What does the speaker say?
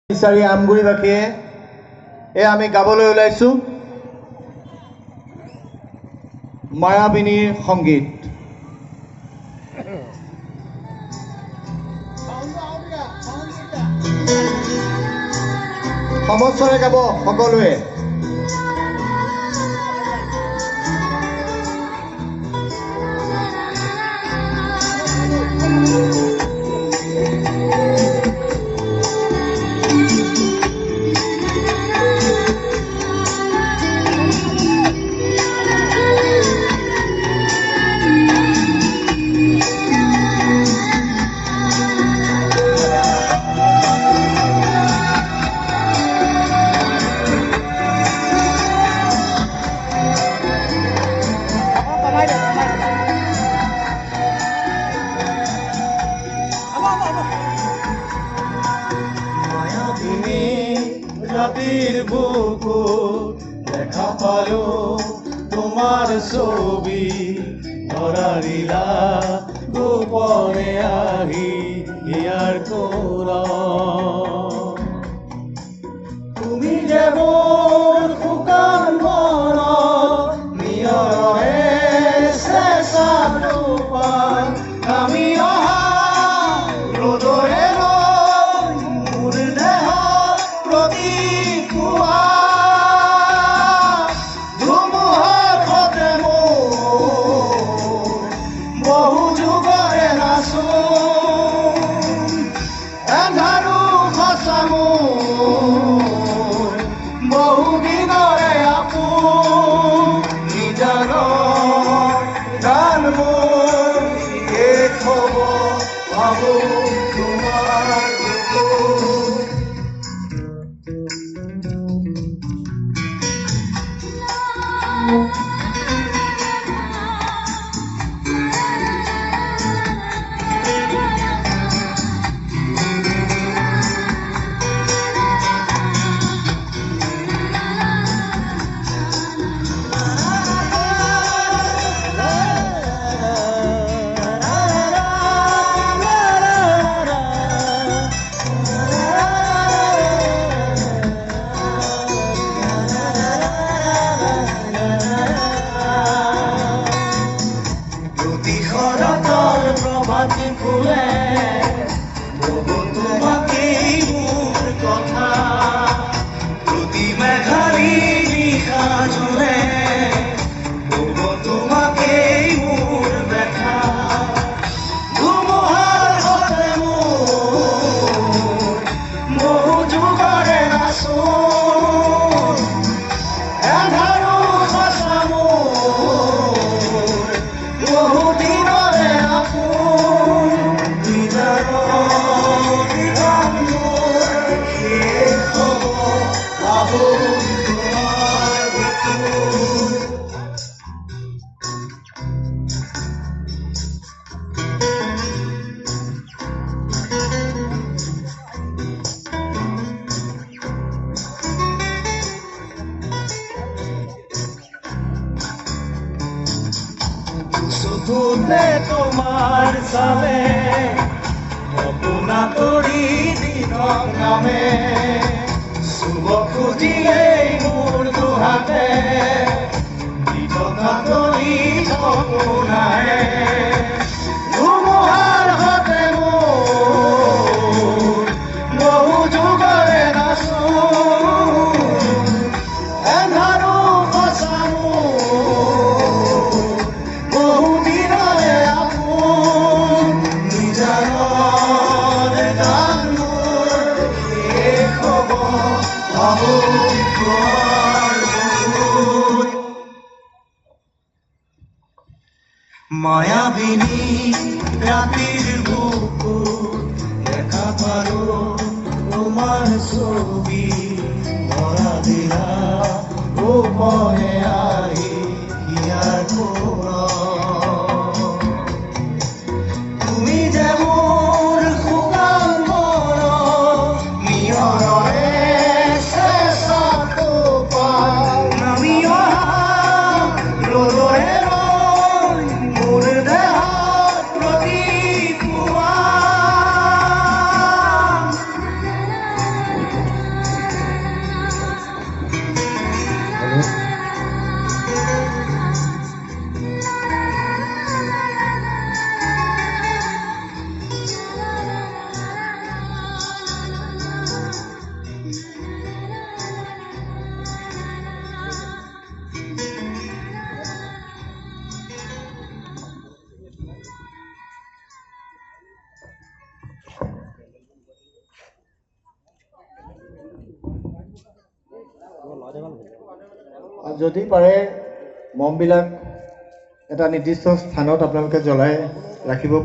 বিচাৰি আমগুৰিবাসীয়ে আমি গাবলৈ ওলাইছোঁ মায়াবিনীৰ সংগীত। সমস্বৰে গাব সকলোৱে। ৰাতেৰ বুকু দেখা পালো তোমাৰ ছবি ধৰা দিলা গোপনে আহি ইয়াৰ কোৰা তুমি যেমন শুকান মন নিয়ৰে চেঁচা টোপান আমি অহা ৰ'দৰে মোৰ দেহ প্ৰতি ধুমুহাৰ সতে বহু যুগৰে নাচো এন্ধাৰো সঁচা বহু দিনৰে আপোন নিজান গান মোৰ শেষ হ'ব ভাবো তোমাৰ প্ৰভাতী ফুলে বলবো তোমাকেই মোৰ কথা প্ৰতি মেঘালি নিশা জলে বলবো তোমাকেই মোৰ ব্যথা ধুমুহাৰ সতে বহু যুগৰে নাচো এন্ধাৰো সঁচা বহু দিনৰে চকুতে তোমাৰ চালে সপোনা তৰি দিনক নামে চুব খুজিলেই মোৰ দুহাতে বিধতা তৰি সপোনাহে ধুমুহাৰ সতে বহু যুগৰে নাচো এন্ধাৰো সঁচা বহু দিনৰে আপোন নিজানৰ গান মোৰ শেষ হ'ব ভাবো মায়াবিনী রাতের বুকু দেখা পালো তোমার ছবি ধরা দিলা গোপনে আহি ইয়ার কোরা তুমি যেমন শুকান মন নিয়ৰে চেঁচা টোপান আমি অহা ৰ'দৰে মোৰ দেহ প্ৰতি পুৱা যদি পাৰে মমবিলাক এটা নিৰ্দিষ্ট স্থানত আপোনালোকে জ্বলাই ৰাখিব পাৰে।